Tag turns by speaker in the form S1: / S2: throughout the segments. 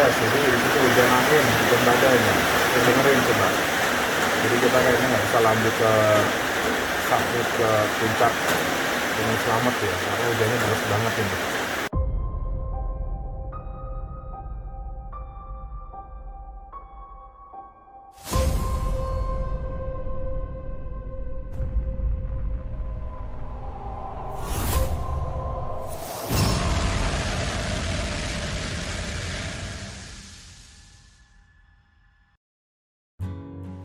S1: guys, jadi itu hujan angin, hujan badai nih. Kita dengerin coba. Jadi kita kayaknya nggak bisa lanjut ke sampai ke puncak Gunung Slamet ya, karena hujannya deras banget ini.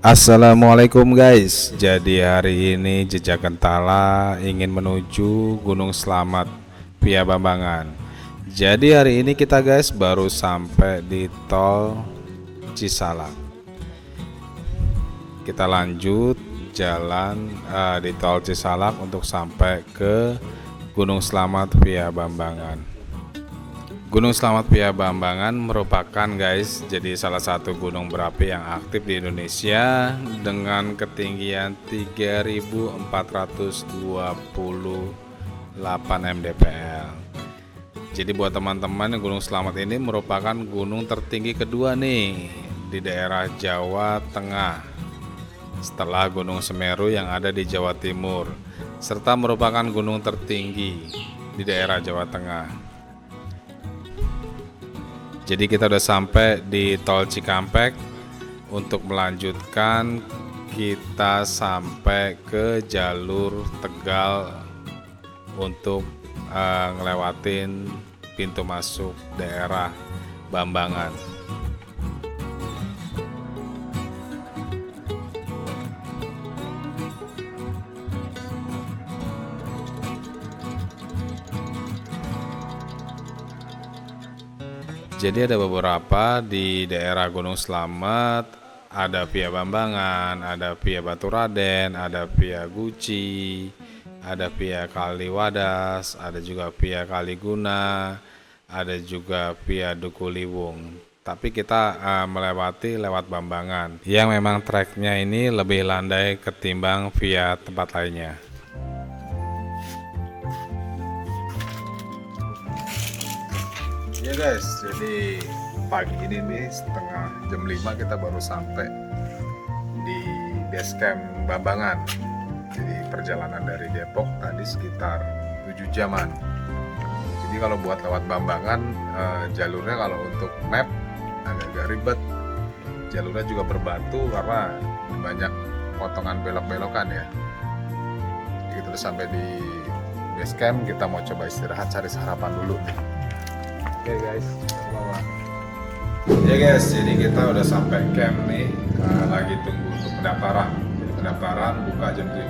S1: Assalamualaikum guys. Jadi hari ini Jejak Gentala ingin menuju Gunung Slamet via Bambangan. Jadi hari ini kita guys baru sampai di tol Cisalak. Kita lanjut jalan di tol Cisalak untuk sampai ke Gunung Slamet via Bambangan. Gunung Slamet via Bambangan merupakan guys jadi salah satu gunung berapi yang aktif di Indonesia dengan ketinggian 3.428 mdpl. Jadi buat teman-teman, Gunung Slamet ini merupakan gunung tertinggi kedua nih di daerah Jawa Tengah setelah Gunung Semeru yang ada di Jawa Timur, serta merupakan gunung tertinggi di daerah Jawa Tengah. Jadi kita udah sampai di tol Cikampek. Untuk melanjutkan kita sampai ke jalur Tegal untuk ngelewatin pintu masuk daerah Bambangan. Jadi ada beberapa di daerah Gunung Slamet, ada via Bambangan, ada via Baturaden, ada via Guci, ada via Kaliwadas, ada juga via Kaliguna, ada juga via Dukuliwung. Tapi kita melewati lewat Bambangan, yang memang treknya ini lebih landai ketimbang via tempat lainnya. Ya guys, jadi pagi ini nih setengah jam 5 kita baru sampai di base camp Bambangan. Jadi perjalanan dari Depok tadi sekitar 7 jaman. Jadi kalau buat lewat Bambangan, jalurnya kalau untuk map agak ribet. Jalurnya juga berbatu karena banyak potongan belok-belokan ya. Jadi terus sampai di base camp, kita mau coba istirahat, cari sarapan dulu nih. Oke guys, ya guys, jadi kita udah sampai camp nih, lagi tunggu untuk pendaftaran. Jadi pendaftaran buka jam 7.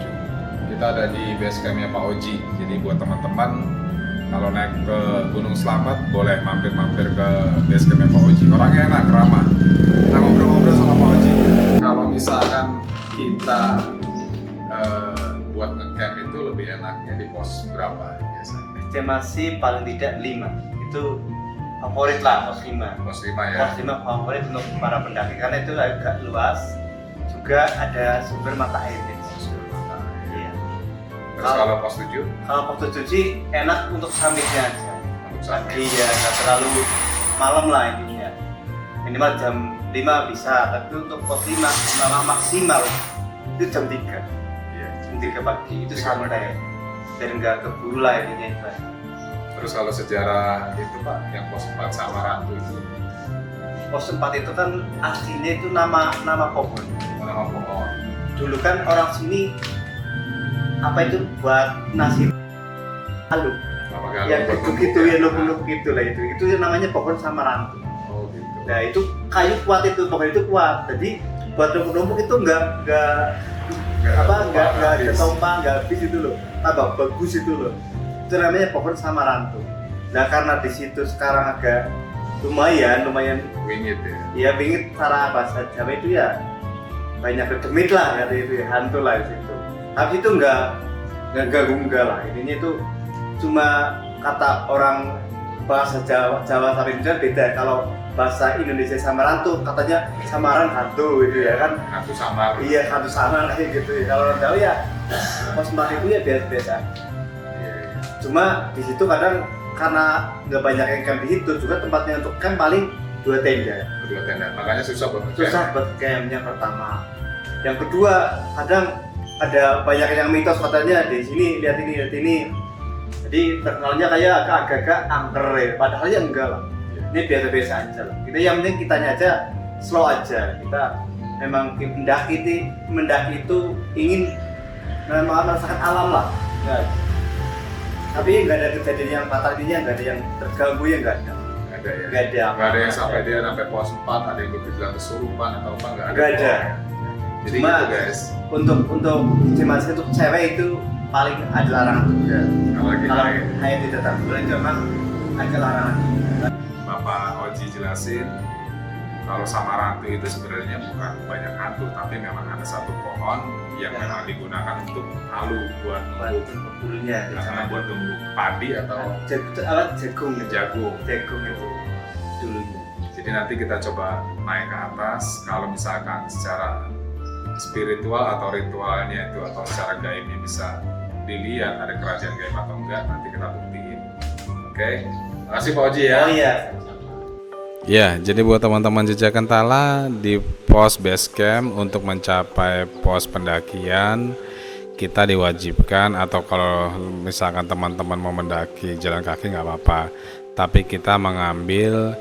S1: Kita ada di base campnya Pak Oji. Jadi buat teman-teman kalau naik ke Gunung Slamet boleh mampir-mampir ke base campnya Pak Oji. Orangnya enak, ramah. Kita ngobrol-ngobrol sama Pak Oji. Kalau misalkan kita buat ngecamp itu lebih enaknya di pos berapa biasanya?
S2: Estimasi paling tidak 5. Itu favorit lah, pos 5.
S1: Pos 5 ya?
S2: Pos 5 favorit untuk para pendaki karena itu agak luas, juga ada sumber mata air. Iya.
S1: Terus kalau pos 7?
S2: Kalau pos 7 sih enak untuk summitnya aja. Pagi ya, nggak terlalu malam lah intinya. Minimal jam 5 bisa, tapi untuk pos 5 maksimal itu jam 3.
S1: Iya.
S2: Jam 3 pagi itu santai. Biar nggak keburu lah intinya itu.
S1: Terus kalau sejarah itu Pak, yang pos 4 sama Rantu itu?
S2: Pos 4 itu kan aslinya itu nama pohon.
S1: Nama pohon.
S2: Dulu kan orang sini apa itu buat nasi alu. Yang gitu ya lubuk gitu lah itu namanya pohon samarantu.
S1: Oh gitu.
S2: Nah itu kayu kuat itu, pohon itu kuat. Jadi buat numpuk itu nggak ketumpah, nggak habis itu loh. Tambah bagus itu loh. Itu namanya pohon samarantu. Nah karena di situ sekarang agak lumayan
S1: wingit ya.
S2: Iya bingit, cara bahasa Jawa itu ya banyak demit lah kata itu ya, hantu lah di situ. Tapi itu nggak ganggu lah. Intinya itu cuma kata orang bahasa Jawa sampai Indonesia beda. Kalau bahasa Indonesia samarantu katanya samaran hantu gitu ya kan.
S1: Hantu samar.
S2: Iya hantu samar kayak gitu ya. Kalau orang Jawa ya pos 4 itu ya biasa-biasa. Cuma di situ kadang karena nggak banyak yang camp di situ, juga tempatnya untuk camp paling 2 tenda.
S1: Makanya susah buat
S2: Susah buat camp yang pertama. Yang kedua, kadang ada banyak yang mitos katanya di sini lihat ini. Jadi terkenalnya kayak agak-agak angker ya. Padahal ya enggak lah. Ini biasa-biasa aja lah. Kita yang penting kitanya aja slow aja. Kita memang mendaki itu ingin merasakan alam lah. Enggak. Tapi nggak ada kejadian yang fatal, nggak ada yang terganggu ya nggak ada. Nggak ada
S1: yang sampai dia sampai pos 4 ada yang bilang kesurupan atau apa nggak
S2: ada.
S1: Jadi
S2: cuma
S1: gitu guys.
S2: Untuk cewek itu paling ada larangan juga. Kalau hanya tidak terbulan memang ada larangan.
S1: Bapak Oji jelasin kalau Samarantu itu sebenarnya bukan banyak hantu, tapi memang ada satu pohon yang memang digunakan untuk halu buat numbuk
S2: dulunya.
S1: Karena buat numbuk padi atau
S2: jagung itu dulunya.
S1: Jadi nanti kita coba naik ke atas. Kalau misalkan secara spiritual atau ritualnya itu atau secara gaibnya bisa dilihat ada kerajaan gaib atau enggak, nanti kita buktiin. Oke, makasih Pak Oji ya.
S2: Oh iya.
S3: Ya, jadi buat teman-teman Jejak Kentala di pos base camp untuk mencapai pos pendakian kita diwajibkan, atau kalau misalkan teman-teman mau mendaki jalan kaki nggak apa-apa, tapi kita mengambil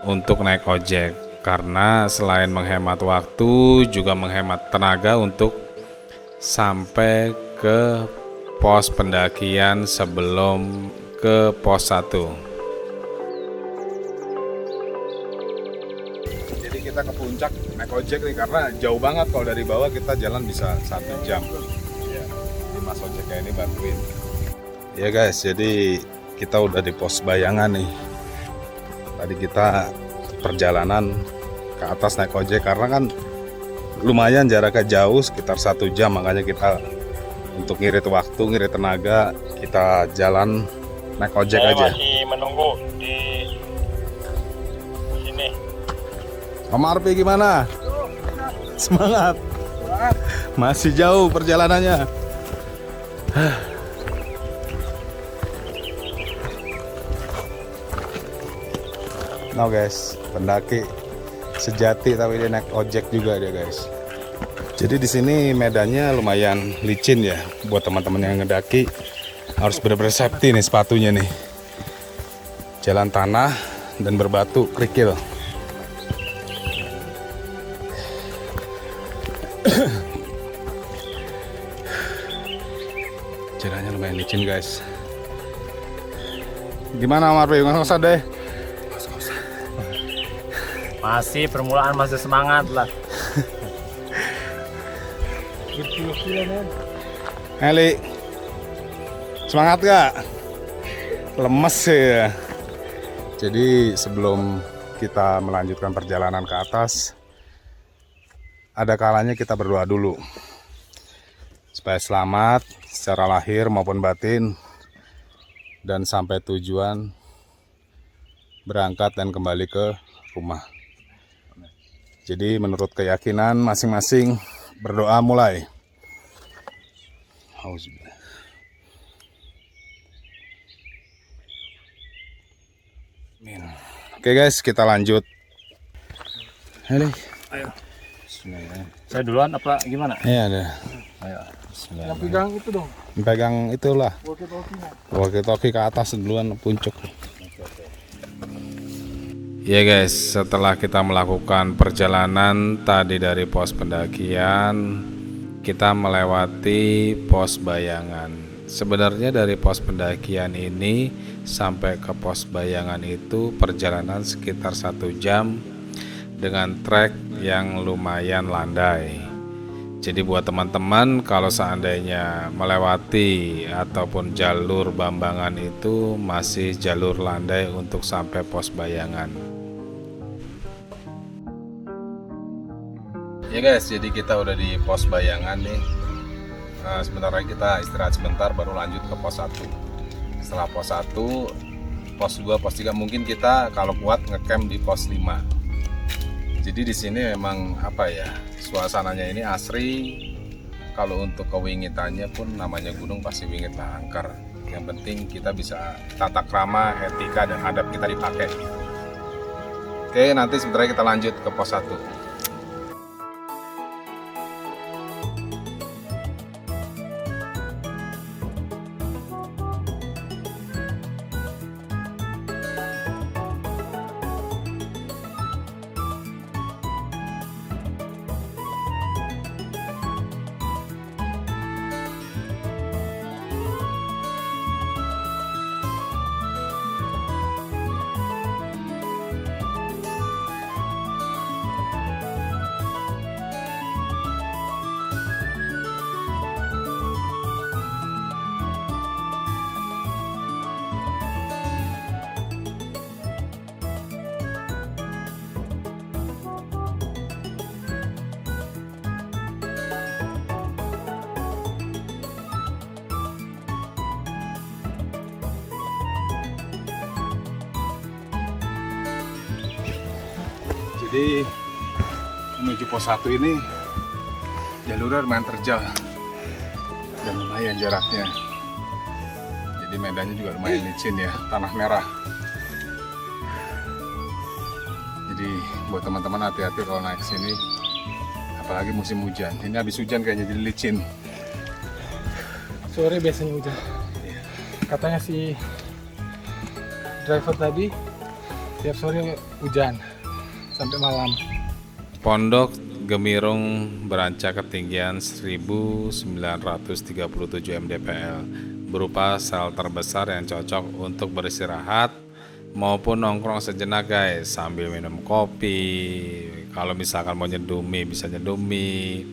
S3: untuk naik ojek karena selain menghemat waktu juga menghemat tenaga untuk sampai ke pos pendakian sebelum ke pos 1.
S1: Kita ke puncak naik ojek nih karena jauh banget. Kalau dari bawah kita jalan bisa 1 jam ya. Jadi Mas ojeknya ini bantuin ya guys. Jadi kita udah di pos bayangan nih. Tadi kita perjalanan ke atas naik ojek karena kan lumayan jaraknya jauh sekitar 1 jam, makanya kita untuk ngirit waktu, ngirit tenaga, kita jalan naik ojek aja.
S4: Masih menunggu di sini.
S1: Om Arpi gimana? Semangat. Masih jauh perjalanannya. Nah guys, pendaki sejati tapi dia naik ojek juga dia guys. Jadi di sini medannya lumayan licin ya. Buat teman-teman yang ngedaki harus benar-benar safety nih sepatunya nih. Jalan tanah dan berbatu kerikil. Jalannya lumayan licin guys. Gimana Om Arfi? Nggak usah deh.
S4: Masih permulaan, masih semangat lah.
S1: Eli, semangat gak? Lemes ya. Jadi sebelum kita melanjutkan perjalanan ke atas, ada kalanya kita berdoa dulu supaya selamat secara lahir maupun batin dan sampai tujuan berangkat dan kembali ke rumah. Jadi menurut keyakinan masing-masing, berdoa mulai. Amin. Oke guys, kita lanjut. Ayo.
S4: Saya duluan apa gimana?
S1: Iya ada.
S4: Ayo.
S1: Yang pegang itu dong. Pegang itulah. Walkie-talkie ke atas duluan puncak.
S3: Ya guys, setelah kita melakukan perjalanan tadi dari pos pendakian, kita melewati pos bayangan. Sebenarnya dari pos pendakian ini sampai ke pos bayangan itu perjalanan sekitar 1 jam dengan trek yang lumayan landai. Jadi buat teman-teman kalau seandainya melewati ataupun jalur Bambangan itu masih jalur landai untuk sampai pos bayangan. Ya guys, jadi kita udah di pos bayangan nih. Sebentar lagi kita istirahat sebentar baru lanjut ke pos 1. Setelah pos 1, pos 2, pos 3 mungkin kita kalau kuat ngecamp di pos 5. Jadi di sini memang apa ya, suasananya ini asri. Kalau untuk kewingitannya pun namanya gunung pasti wingit lah, angker. Yang penting kita bisa tata krama, etika dan adab kita dipakai.
S1: Oke, nanti sebentar kita lanjut ke pos 1. Jadi menuju pos 1 ini jalurnya lumayan terjal dan lumayan jaraknya. Jadi medannya juga lumayan licin ya, tanah merah. Jadi buat teman-teman hati-hati kalau naik sini, apalagi musim hujan. Ini habis hujan kayaknya jadi licin.
S5: Sore biasanya hujan. Katanya si driver tadi tiap sore hujan sampai malam.
S3: Pondok Gemirung berancak ketinggian 1937 mdpl, berupa sel terbesar yang cocok untuk beristirahat maupun nongkrong sejenak guys, sambil minum kopi. Kalau misalkan mau nyedumi bisa nyedumi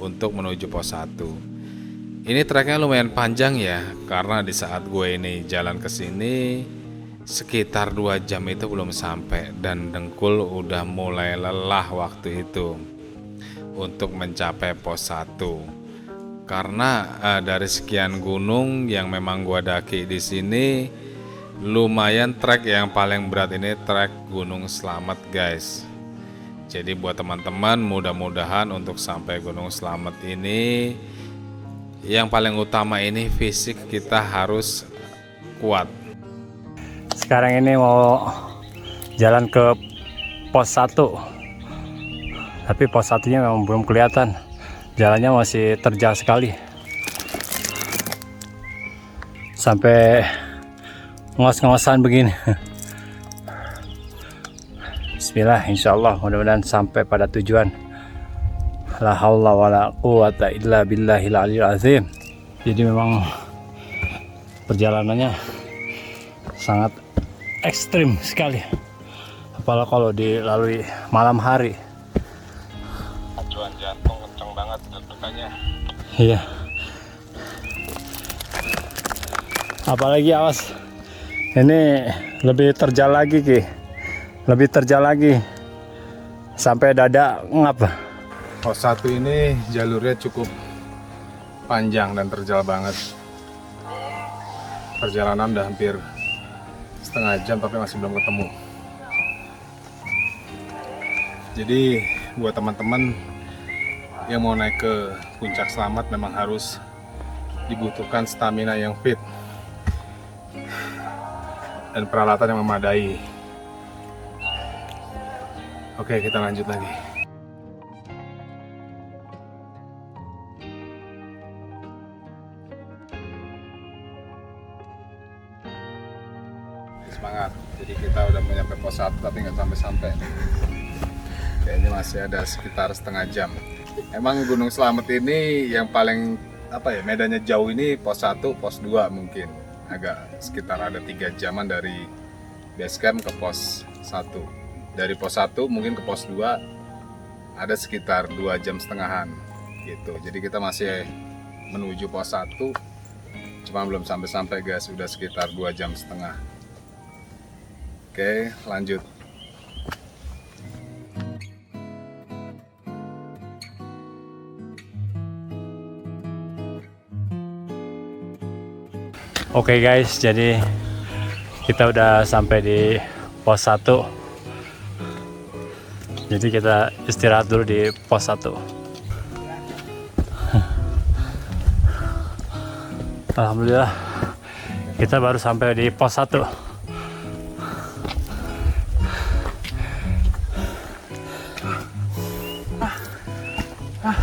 S3: untuk menuju pos 1. Ini treknya lumayan panjang ya, karena di saat gue ini jalan ke sini sekitar 2 jam itu belum sampai, dan dengkul udah mulai lelah waktu itu untuk mencapai pos 1. Karena dari sekian gunung yang memang gua daki di sini, lumayan trek yang paling berat ini trek Gunung Slamet guys. Jadi buat teman-teman, mudah-mudahan untuk sampai Gunung Slamet ini, yang paling utama ini fisik kita harus kuat.
S4: Sekarang ini mau jalan ke pos 1. Tapi pos 1-nya memang belum kelihatan. Jalannya masih terjal sekali. Sampai ngos-ngosan begini. Bismillah, insyaallah mudah-mudahan sampai pada tujuan. La haula wala quwata illa billahil aliyil azim. Jadi memang perjalanannya sangat ekstrim sekali, apalagi kalau dilalui malam hari.
S3: Acuan jantung kenceng banget deg-degannya.
S4: Iya. Apalagi awas, ini lebih terjal lagi Ki, lebih terjal lagi sampai dada ngap.
S1: Pos 1 ini jalurnya cukup panjang dan terjal banget. Perjalanan udah hampir setengah jam tapi masih belum ketemu. Jadi buat teman-teman yang mau naik ke Puncak Slamet memang harus dibutuhkan stamina yang fit dan peralatan yang memadai. Oke, kita lanjut lagi. Semangat. Jadi kita udah mau nyampe pos 1 tapi nggak sampai-sampai. Kayaknya masih ada sekitar setengah jam. Emang Gunung Slamet ini yang paling medannya jauh ini pos 1, pos 2 mungkin. Agak sekitar ada 3 jaman dari base camp ke pos 1. Dari pos 1 mungkin ke pos 2 ada sekitar 2 jam setengahan gitu. Jadi kita masih menuju pos 1, cuma belum sampai-sampai guys, udah sekitar 2 jam setengah. Oke, lanjut.
S4: Oke guys, jadi kita udah sampai di pos 1. Jadi kita istirahat dulu di pos 1. Alhamdulillah, kita baru sampai di pos 1.
S5: Aduh,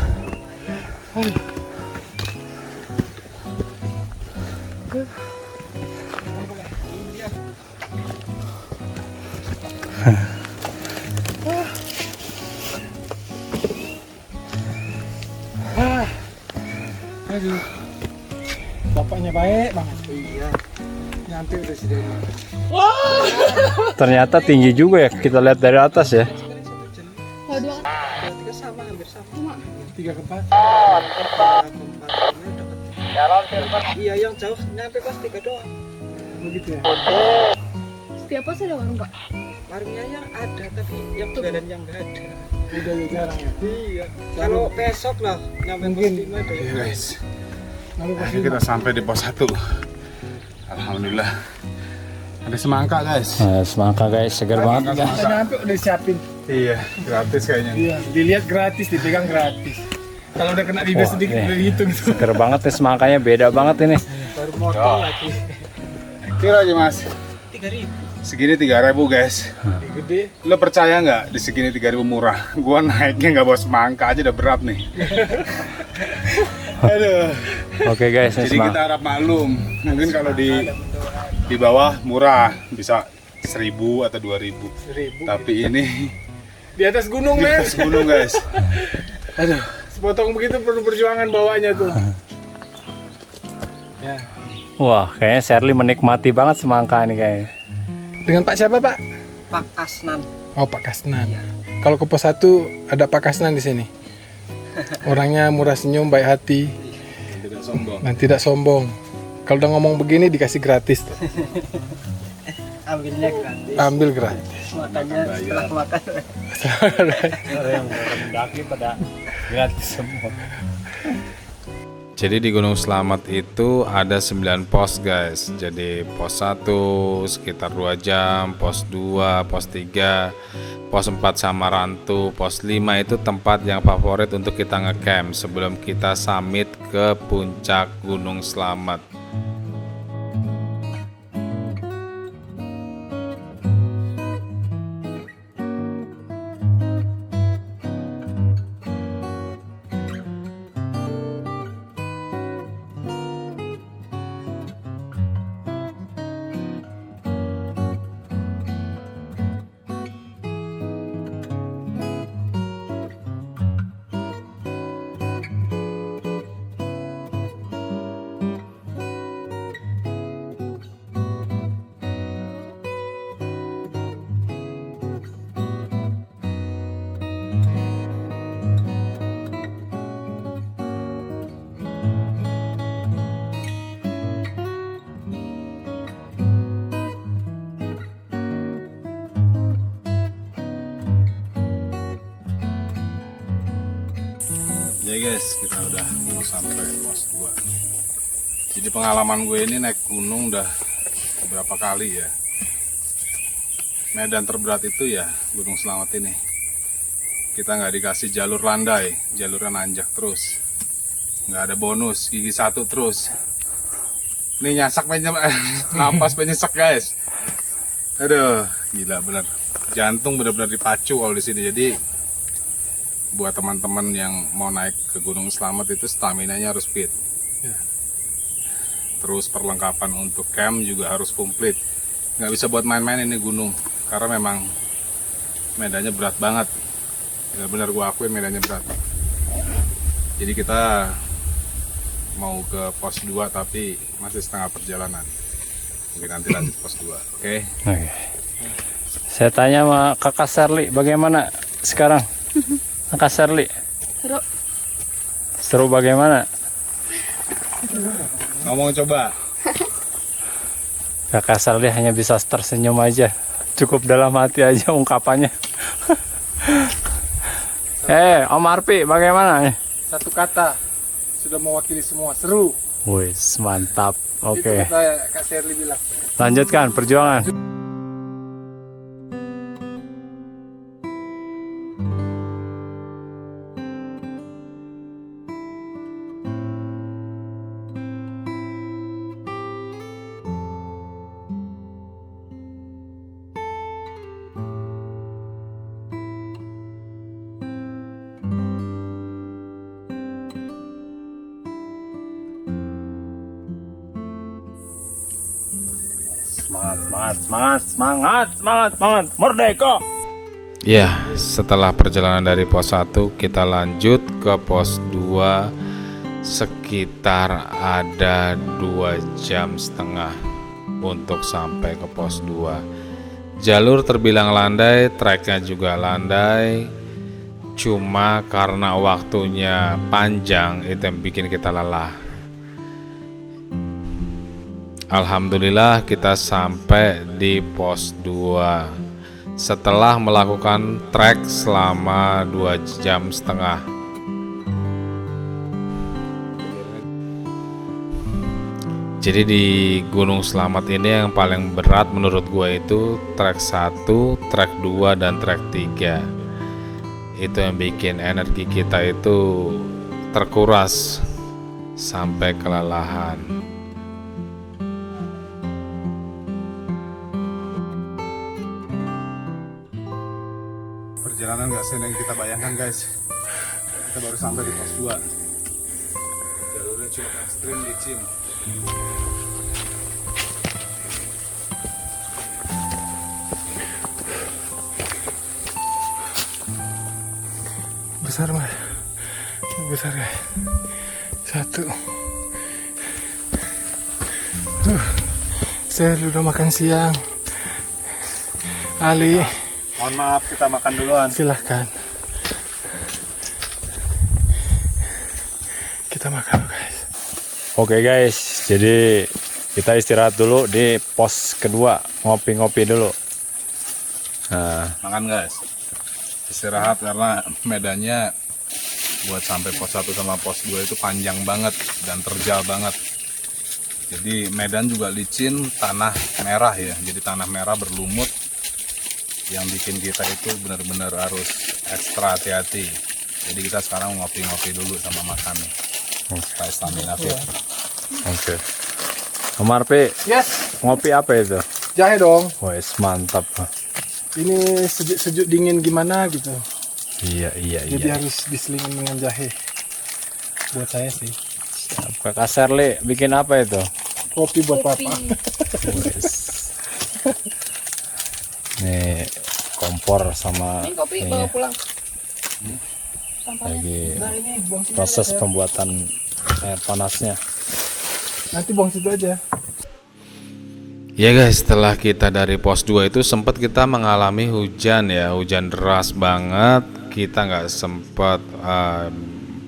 S5: bapaknya baik banget. Iya, nyampe udah sih dari.
S4: Ternyata tinggi juga ya, kita lihat dari atas ya.
S6: Kalau dua
S5: Tiga ke empat.
S7: Iya, yang jauh nyampe pas 3 doang.
S5: Begitu ya.
S6: setiap pos ada warung Pak.
S7: Warungnya yang ada, tapi yang jualan yang nggak ada.
S5: Udah jarang ya.
S7: Iya. Kalau besok lah nyampe pos 5 ada.
S1: Oke guys,
S5: Lalu pas
S1: akhirnya kita sampai di pos 1. Alhamdulillah. Ada semangka guys.
S4: Nah, semangka guys, segar banget guys.
S5: udah nyampe udah siapin.
S1: Iya, gratis kayaknya.
S5: Iya, dilihat gratis, dipegang gratis. Kalau udah kena lidah
S4: Wah,
S5: sedikit
S4: nih.
S5: udah dihitung tuh.
S4: Segar banget nih semangkanya, beda banget ini.
S7: Baru motong lagi.
S1: Kira aja mas.
S7: 3.000.
S1: Segini 3.000 guys.
S5: Gede.
S1: Lo percaya nggak di segini 3.000 murah? Gua naiknya nggak bawa semangka aja udah berat nih. Aduh.
S4: Oke guys, ini
S1: Jadi kita
S4: semangka.
S1: harap maklum. Mungkin kalau di bawah murah bisa 1.000 atau 2.000.
S5: 1.000.
S1: Tapi ini
S5: Di atas gunung,
S1: di
S5: Mas.
S1: atas gunung guys.
S5: Aduh, sepotong begitu perlu perjuangan bawanya tuh. Ya.
S4: Wah, kayaknya Shirley menikmati banget semangka ini kayaknya.
S5: Dengan Pak siapa, Pak?
S7: Pak Kasnan.
S5: Oh, Pak Kasnan. Kalau ke pos 1 ada Pak Kasnan di sini. Orangnya murah senyum, baik hati,
S1: Tidak sombong.
S5: dan tidak sombong. Kalau udah ngomong begini dikasih gratis tuh.
S7: Ambilnya gratis.
S5: Ambil gratis.
S7: Makanya setelah makan.
S4: Yang mendaki pada gratis semua.
S3: Jadi di Gunung Slamet itu ada 9 pos guys. Jadi pos 1 sekitar 2 jam, pos 2, pos 3, pos 4 sama Rantu, pos 5 itu tempat yang favorit untuk kita ngecamp sebelum kita summit ke puncak Gunung Slamet. Ya guys, kita udah mau sampai pos 2. Jadi pengalaman gue ini naik gunung udah beberapa kali ya. Medan terberat itu ya Gunung Slamet ini. Kita nggak dikasih jalur landai, jalurnya nanjak terus. Nggak ada bonus, gigi 1 terus. Ini nyasak napas penyesek guys. Aduh, gila bener. Jantung bener-bener dipacu kalau di sini. Jadi buat teman-teman yang mau naik ke Gunung Slamet itu stamina-nya harus fit. Terus perlengkapan untuk camp juga harus komplit. Nggak bisa buat main-main ini gunung, karena memang medannya berat banget. Benar-benar gua akuin medannya berat. Jadi kita mau ke pos 2 tapi masih setengah perjalanan. Mungkin nanti lanjut pos 2, oke?
S4: Oke. Saya tanya sama kakak Shirley, bagaimana sekarang? Kakak Shirley,
S6: Seru.
S4: seru bagaimana?
S1: Ngomong coba.
S4: Kakak Shirley hanya bisa tersenyum aja. Cukup dalam hati aja ungkapannya. Om Arpi, bagaimana nih?
S5: Satu kata sudah mewakili semua. Seru.
S4: Wih, mantap.
S5: Itu
S4: Oke,
S5: kata Kak Shirley bilang.
S4: lanjutkan perjuangan. Semangat, merdeka.
S3: Ya, setelah perjalanan dari pos 1 kita lanjut ke pos 2 sekitar ada 2,5 jam untuk sampai ke pos 2. Jalur terbilang landai, treknya juga landai. Cuma karena waktunya panjang itu yang bikin kita lelah. Alhamdulillah kita sampai di pos 2 setelah melakukan trek selama 2,5 jam. Jadi di Gunung Slamet ini yang paling berat menurut gue itu trek 1, trek 2, dan trek 3. Itu yang bikin energi kita itu terkuras sampai kelelahan.
S1: Perjalanan gak senang yang kita bayangkan guys. Kita baru sampai di pos 2. Jalurnya cukup ekstrim, licin.
S5: Besar mas, besar guys. 1. Saya udah makan siang. Ali,
S1: Mohon maaf kita makan duluan.
S5: silahkan. Kita makan guys.
S4: Oke guys, jadi kita istirahat dulu di pos kedua, ngopi-ngopi dulu. Nah,
S1: Makan guys. Istirahat karena medannya buat sampai pos 1 sama pos 2 itu panjang banget dan terjal banget. Jadi medan juga licin, tanah merah ya. Jadi tanah merah berlumut yang bikin kita itu benar-benar harus ekstra hati-hati. Jadi kita sekarang ngopi-ngopi dulu sama makan supaya stamina fit.
S4: oke. Omar P,
S5: Yes,
S4: ngopi apa itu?
S5: jahe dong.
S4: Wes mantap.
S5: Ini sejuk-sejuk dingin gimana gitu.
S4: Iya.
S5: Jadi harus diselingin dengan jahe. Buat saya sih.
S4: Kakak Serli bikin apa itu?
S5: Kopi buat papa.
S4: Wes. Nih kompor sama
S6: Ini kopi
S4: ini
S6: bawa pulang. Sampahnya.
S4: lagi proses pembuatan air panasnya.
S5: Nanti buang situ aja.
S3: Ya guys, setelah kita dari pos 2 itu sempat kita mengalami hujan ya, hujan deras banget. Kita nggak sempat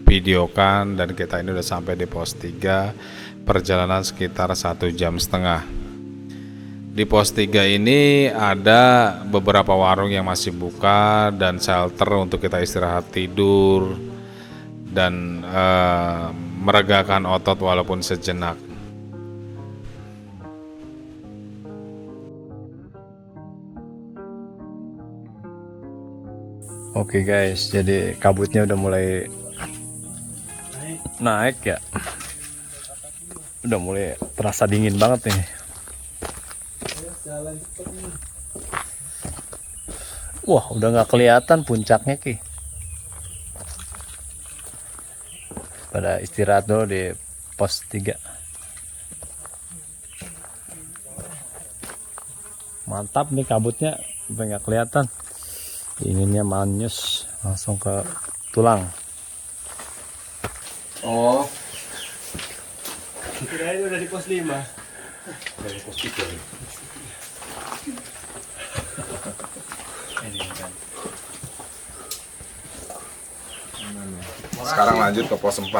S3: videokan dan kita ini udah sampai di pos 3. Perjalanan sekitar 1,5 jam. Di pos 3 ini ada beberapa warung yang masih buka dan shelter untuk kita istirahat tidur dan meregakan otot walaupun sejenak.
S4: Oke guys, jadi kabutnya udah mulai naik ya. Udah mulai terasa dingin banget nih. Wah, udah nggak kelihatan puncaknya Ki. Pada istirahat dulu di pos 3. Mantap nih kabutnya, udah nggak kelihatan. Dinginnya manyus langsung ke tulang.
S2: Oh. Kirain udah di pos 5. Dari pos 3.
S1: Sekarang lanjut ke pos 4.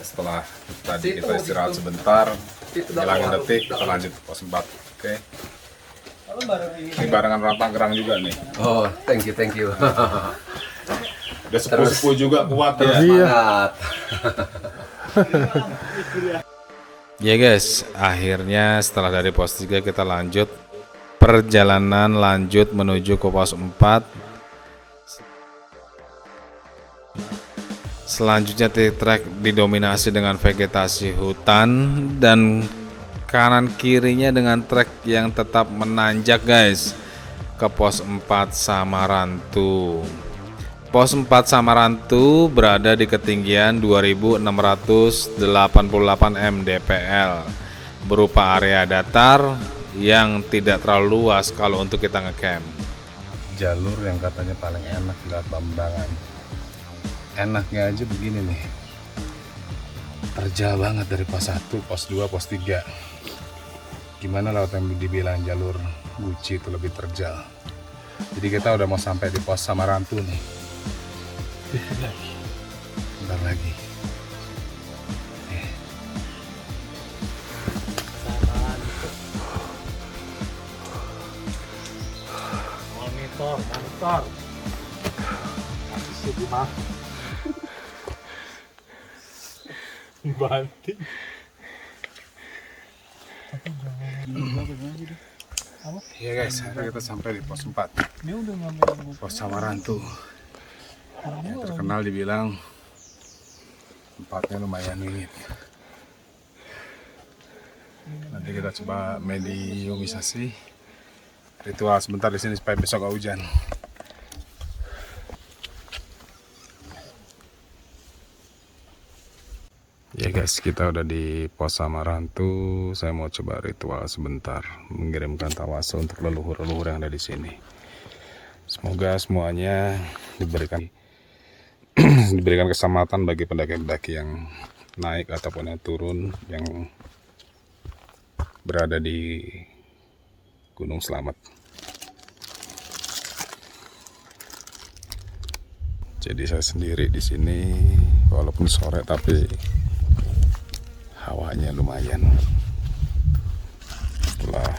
S1: Setelah tadi kita istirahat sebentar, hilangin detik, kita lanjut ke pos 4. Oke. Ini barengan Rantang Gerang juga nih.
S8: Oh, thank you.
S1: Udah sepuh-sepuh juga kuat ya.
S8: Semangat.
S3: Ya guys, akhirnya setelah dari pos 3 kita lanjut perjalanan lanjut menuju ke pos 4. Selanjutnya trek didominasi dengan vegetasi hutan dan kanan kirinya dengan trek yang tetap menanjak guys ke pos 4 Samarantu. Pos 4 Samarantu berada di ketinggian 2688 mdpl berupa area datar yang tidak terlalu luas kalau untuk kita ngecamp. Jalur yang katanya paling enak lewat Bambangan. Enaknya aja begini nih, terjal banget dari pos 1, pos 2, pos 3. Gimana lewat yang dibilang jalur Guci itu lebih terjal. Jadi kita udah mau sampai di pos Samarantu nih. Bentar lagi.
S5: Monitor. Masih mah. Banting.
S1: Iya guys, hari kita sampai di pos 4. Pos Samarantu. Yang terkenal dibilang tempatnya lumayan wingit. Nanti kita coba mediumisasi ritual sebentar di sini supaya besok gak hujan. Ya guys, kita udah di pos Samarantu. Saya mau coba ritual sebentar, mengirimkan tawasul untuk leluhur-leluhur yang ada di sini. Semoga semuanya diberikan keselamatan bagi pendaki-pendaki yang naik ataupun yang turun, yang berada di Gunung Slamet. Jadi saya sendiri di sini, walaupun sore tapi hawanya lumayan. Setelah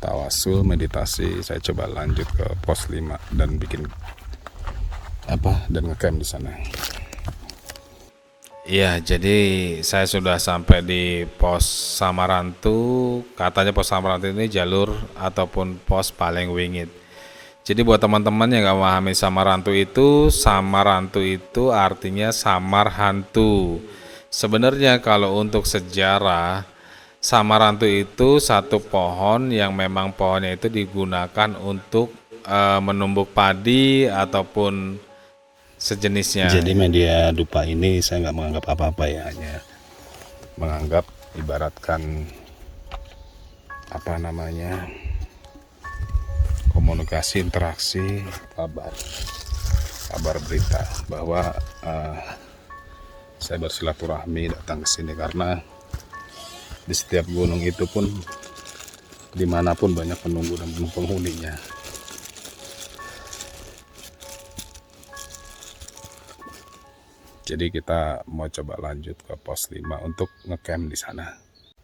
S1: tawasul, meditasi, saya coba lanjut ke pos 5 dan bikin dan ngecamp di sana.
S3: Iya, jadi saya sudah sampai di pos Samarantu. Katanya pos Samarantu ini jalur ataupun pos paling wingit. Jadi buat teman-teman yang gak memahami Samarantu itu artinya samar hantu. Sebenarnya kalau untuk sejarah, Samarantu itu satu pohon yang memang pohonnya itu digunakan untuk menumbuk padi ataupun sejenisnya.
S1: Jadi media dupa ini saya nggak menganggap apa-apa ya, hanya menganggap ibaratkan komunikasi, interaksi, kabar berita bahwa saya bersilaturahmi datang ke sini karena di setiap gunung itu pun dimanapun banyak penunggu dan penghuninya. Jadi kita mau coba lanjut ke pos 5 untuk ngecamp di sana.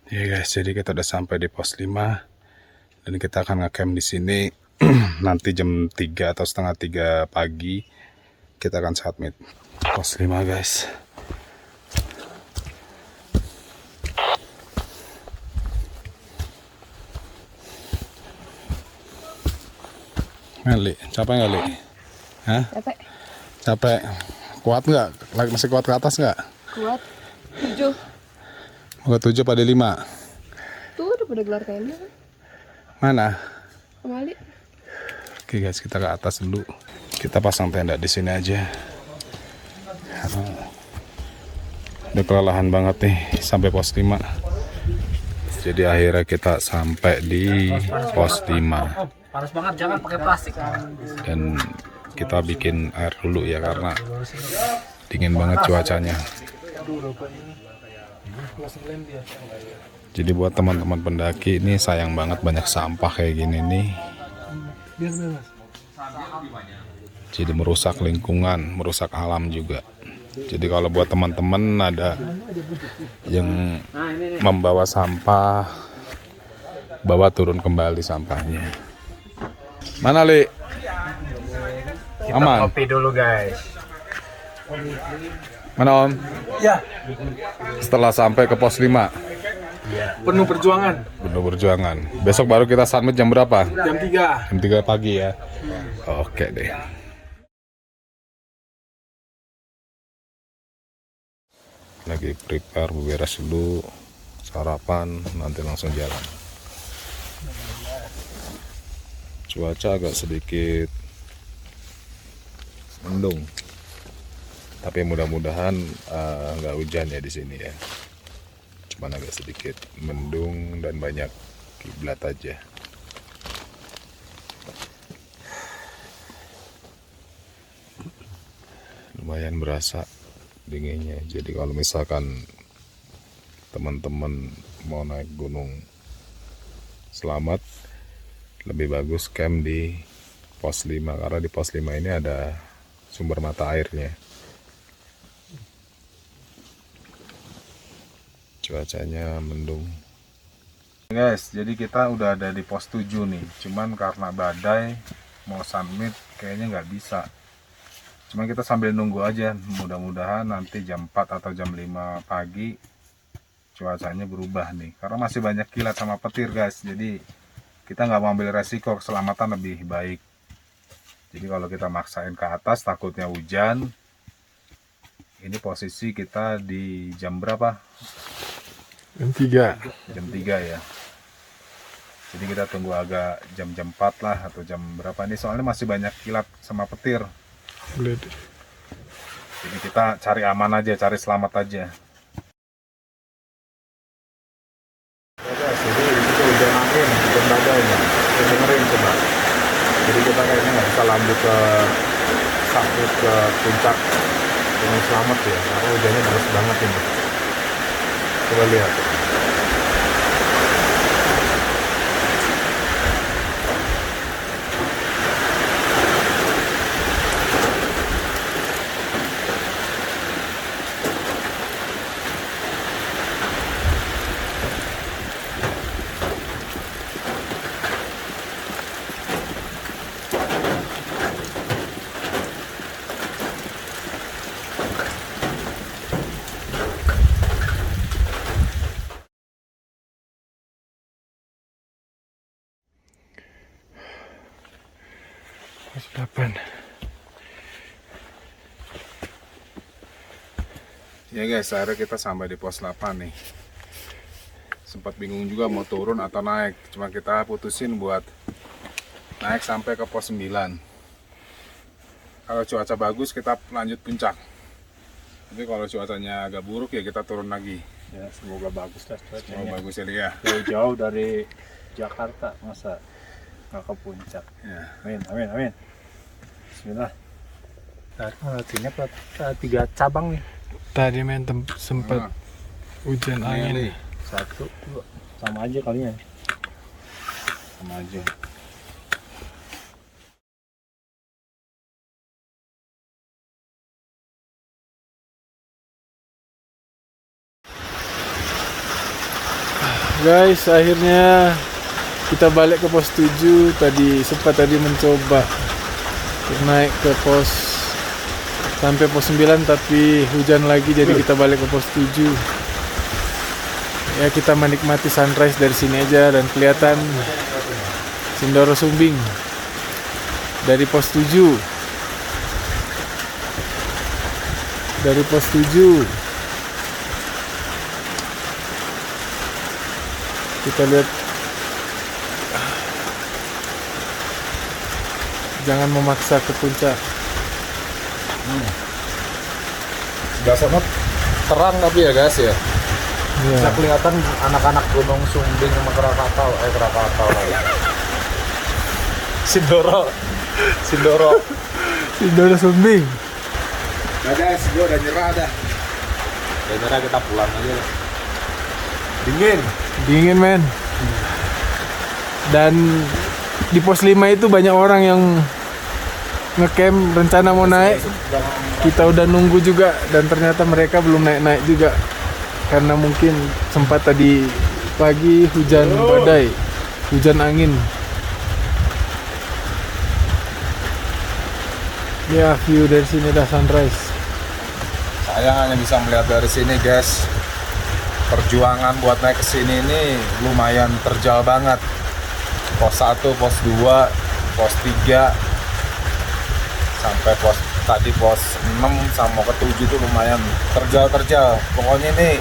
S1: Ya guys, jadi kita udah sampai di pos 5 dan kita akan ngecamp di sini nanti jam 3 atau setengah 3 pagi kita akan submit. Pos 5 guys. Ngali, capek nggak Li? Hah? Capek. Kuat nggak? Masih kuat ke atas nggak?
S6: Kuat. 7.
S1: Mau ke 7 pada 5?
S6: Tuh udah pada gelar tenda kan?
S1: Mana?
S6: Kembali.
S1: Oke guys, kita ke atas dulu. Kita pasang tenda di sini aja. Karena udah kelelahan banget nih sampai pos 5. Jadi akhirnya kita sampai di pos 5.
S7: Panas banget, jangan pakai plastik.
S1: Dan kita bikin air dulu ya karena dingin banget cuacanya. Jadi buat teman-teman pendaki ini sayang banget banyak sampah kayak gini nih. Jadi merusak lingkungan, merusak alam juga. Jadi kalau buat teman-teman ada yang membawa sampah, bawa turun kembali sampahnya. Mana Li? Aman.
S4: Kopi dulu guys.
S1: Mana Om?
S5: Ya,
S1: Setelah sampai ke pos 5.
S5: penuh perjuangan.
S1: Bener perjuangan. Besok baru kita summit jam berapa?
S5: Jam 3.
S1: Jam 3 pagi ya. Oke deh. Lagi prepare, beres dulu, sarapan, nanti langsung jalan. Cuaca agak sedikit mendung, tapi mudah-mudahan nggak hujan ya di sini ya. Cuman agak sedikit mendung dan banyak kiblat aja. Lumayan berasa dinginnya. Jadi kalau misalkan teman-teman mau naik gunung selamat, lebih bagus camp di pos 5, karena di pos 5 ini ada sumber mata airnya. Cuacanya mendung. Guys, jadi kita udah ada di pos 7 nih. Cuman karena badai mau summit kayaknya nggak bisa. Cuman kita sambil nunggu aja. Mudah-mudahan nanti jam 4 atau jam 5 pagi cuacanya berubah nih. Karena masih banyak kilat sama petir guys. Jadi kita nggak mau ambil resiko, keselamatan lebih baik. Jadi kalau kita maksain ke atas takutnya hujan. Ini posisi kita di jam berapa?
S5: Jam 3.
S1: Jam 3 ya. Jadi kita tunggu agak jam 4 lah atau jam berapa nih, soalnya masih banyak kilat sama petir.
S5: Boleh deh.
S1: Jadi kita cari aman aja, cari selamat aja. Ya guys, jadi itu hujan angin, hujan badai ya. Kita dengerin coba. Jadi kita kayaknya nggak bisa lanjut ke summit, ke puncak dengan selamat ya, karena hujannya deras banget ini. Coba lihat.
S5: Pos 8.
S1: Ya guys, akhirnya kita sampai di pos 8 nih. Sempat bingung juga mau turun atau naik. Cuma kita putusin buat naik sampai ke pos 9. Kalau cuaca bagus kita lanjut puncak. Tapi kalau cuacanya agak buruk ya kita turun lagi.
S4: Ya, semoga bagus lah
S1: Mau
S4: cuacanya.
S1: bagus ya Lia.
S4: Jauh-jauh dari Jakarta, masa nggak ke puncak.
S1: Ya.
S4: Amin, amin, amin. Bismillah. Artinya 3 cabang nih.
S5: Tadi main sempat hujan angin.
S4: 1, 2. Sama aja kalinya.
S1: Sama aja.
S5: Guys, akhirnya kita balik ke pos 7. Sempat mencoba untuk naik ke pos sampai pos 9, tapi hujan lagi, jadi kita balik ke pos 7. Ya, kita menikmati sunrise dari sini aja, dan kelihatan Sindoro Sumbing dari pos 7. Dari pos 7 kita lihat. Jangan memaksa ke puncak.
S1: Sebelah sana terang tapi ya guys ya.
S5: Iya.
S1: Bisa kelihatan anak-anak Gunung Sumbing sama Krakatau lagi. Sindoro
S5: Sindoro Sumbing.
S1: Nah guys, gue udah nyerah dah.
S3: Ya nyerah, kita pulang aja lah.
S5: Dingin men. Dan di pos 5 itu banyak orang yang ngecamp, rencana mau naik. Kita udah nunggu juga, dan ternyata mereka belum naik-naik juga, karena mungkin sempat tadi pagi hujan badai, hujan angin. Ya, view dari sini udah sunrise.
S1: Saya hanya bisa melihat dari sini guys. Perjuangan buat naik ke sini ini lumayan terjal banget. Pos 1, pos 2, pos 3 sampai pos 6 sama ke 7 itu lumayan terjal. Pokoknya ini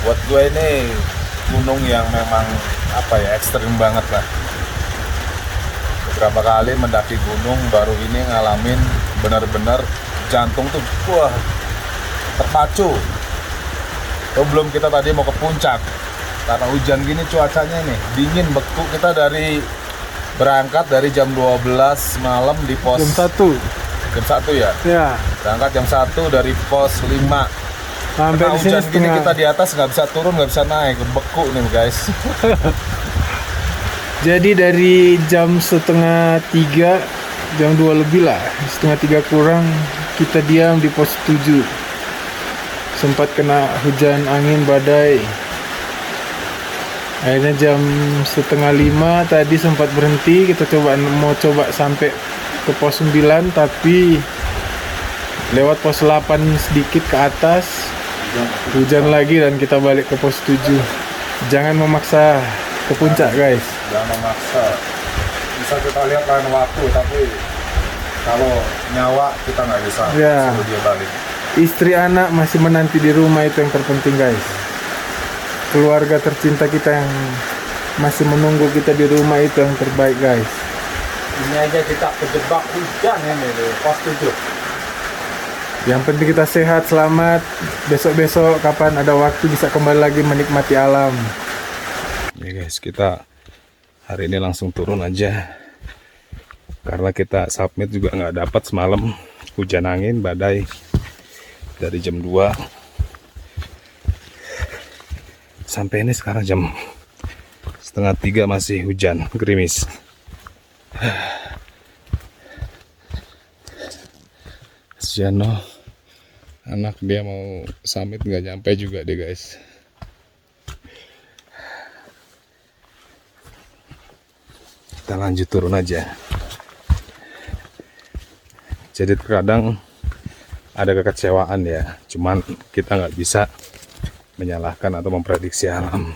S1: buat gue ini gunung yang memang ekstrim banget lah. Beberapa kali mendaki gunung, baru ini ngalamin benar-benar jantung tuh terpacu. Belum kita tadi mau ke puncak, karena hujan gini cuacanya nih dingin beku. Kita berangkat dari jam 12 malam di pos
S5: Jam 1.
S1: jam 1 ya.
S5: Ya.
S1: Berangkat jam 1 dari pos 5.
S5: Sampai
S1: Karena
S5: di sini
S1: hujan gini
S5: setengah.
S1: kita di atas nggak bisa turun, nggak bisa naik, beku nih guys.
S5: Jadi dari jam setengah 3, jam 2 lebih lah, setengah 3 kurang, kita diam di pos 7. Sempat kena hujan angin badai. Akhirnya jam setengah 5 tadi sempat berhenti, kita mau coba sampai ke pos 9, tapi lewat pos 8 sedikit ke atas, hujan lagi dan kita balik ke pos 7. Jangan memaksa ke puncak guys.
S1: Jangan memaksa. Bisa kita lihat lain waktu, tapi kalau nyawa kita nggak bisa
S5: Ya.
S1: suruh dia balik.
S5: Istri anak masih menanti di rumah, itu yang terpenting guys. Keluarga tercinta kita yang masih menunggu kita di rumah, itu yang terbaik guys.
S1: Ini aja kita kejebak hujan ini di pos 7.
S5: Yang penting kita sehat, selamat. Besok-besok kapan ada waktu bisa kembali lagi menikmati alam.
S3: Ya guys, kita hari ini langsung turun aja karena kita submit juga nggak dapat semalam, hujan angin badai dari jam 2 sampai ini sekarang jam setengah 3 masih hujan gerimis. Kasihan loh, anak dia mau summit nggak nyampe juga deh guys. Kita lanjut turun aja. Jadi terkadang ada kekecewaan ya, cuman kita nggak bisa menyalahkan atau memprediksi alam.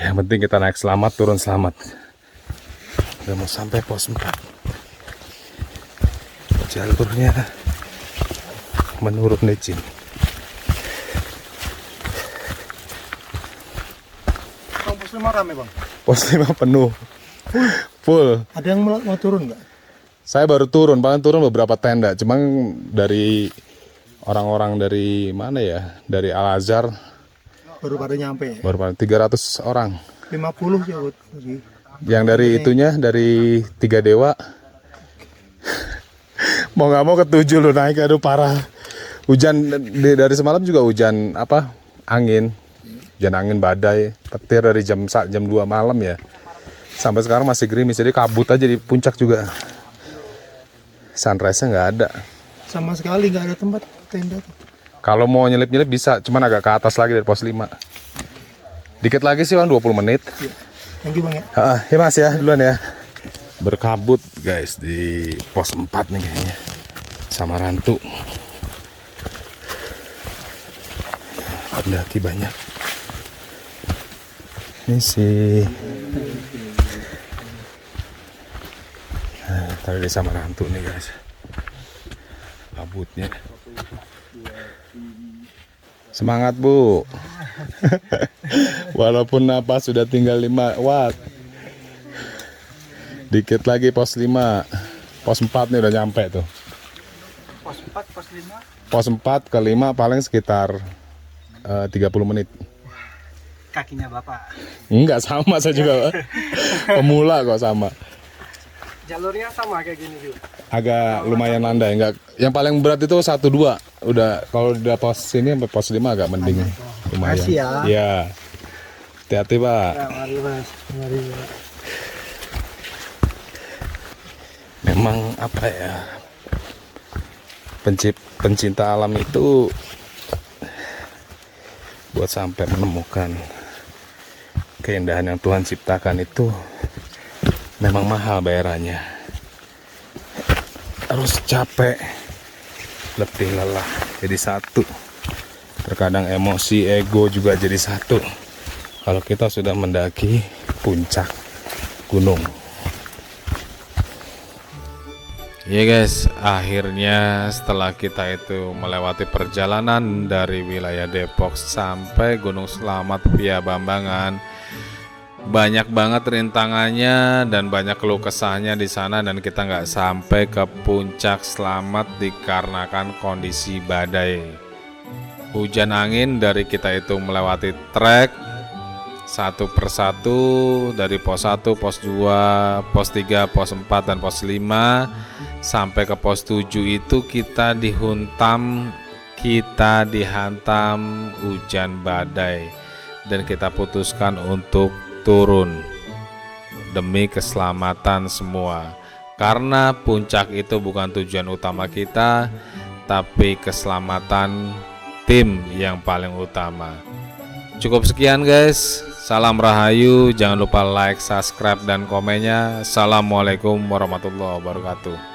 S3: Yang penting kita naik selamat, turun selamat. Udah mau sampai pos 4. Jalurnya menurun licin.
S2: Pos 5 rame bang.
S3: Pos 5 penuh. Full.
S2: Ada yang mau turun nggak?
S3: Saya baru turun, paling turun beberapa tenda. Cuman dari orang-orang dari mana ya? Dari Al Azhar
S2: Baru pada nyampe.
S3: baru paling 300 orang.
S2: 50 ya buat.
S3: Yang dari itunya dari Tiga Dewa. Mau nggak mau ke-7 lu naik, aduh parah. Hujan dari semalam juga hujan apa? Angin. Hujan angin badai, petir dari jam 2 malam ya. Sampai sekarang masih gerimis, jadi kabut aja di puncak juga. Sunrise-nya nggak ada.
S2: Sama sekali nggak ada tempat tenda tuh.
S3: Kalau mau nyelip-nyelip bisa, cuman agak ke atas lagi dari pos 5. Dikit lagi sih bang, 20 menit.
S2: Thank you bang ya.
S3: Ya mas ya, duluan ya. Berkabut guys di pos 4 nih kayaknya. Sama Rantu. Pendaki banyak. Ini sih. Nah, tadi sama Rantu nih guys. Kabutnya. Semangat Bu. Walaupun napas sudah tinggal 5 watt. Dikit lagi pos 5. Pos 4 nih udah nyampe tuh.
S7: Pos 4, pos 5.
S3: Pos 4 ke 5 paling sekitar 30 menit.
S7: Kakinya Bapak.
S3: Enggak sama, saya juga pemula kok sama.
S7: Jalurnya sama kayak gini juga.
S3: Agak lumayan landai, enggak. Yang paling berat itu 1-2. Udah kalau udah pos sini sampai pos 5 agak mending. Lumayan.
S7: Makasih ya.
S3: Iya. Hati-hati, Pak.
S7: Ya, mari Mas. Mari.
S3: Memang apa ya? Pencinta alam itu buat sampai menemukan keindahan yang Tuhan ciptakan itu memang mahal bayarannya. Harus capek, letih, lelah jadi satu. Terkadang emosi, ego juga jadi satu. Kalau kita sudah mendaki puncak gunung. Ya guys, akhirnya setelah kita itu melewati perjalanan dari wilayah Depok sampai Gunung Selamat via Bambangan, banyak banget rintangannya dan banyak keluh kesahnya di sana, dan kita nggak sampai ke puncak selamat dikarenakan kondisi badai. Hujan angin dari kita itu melewati trek satu persatu dari pos 1, pos 2, pos 3, pos 4 dan pos 5 sampai ke pos 7 itu kita dihantam hujan badai dan kita putuskan untuk turun demi keselamatan semua. Karena puncak itu bukan tujuan utama kita, tapi keselamatan tim yang paling utama. Cukup sekian guys. Salam Rahayu. Jangan lupa like, subscribe dan komennya. Assalamualaikum warahmatullahi wabarakatuh.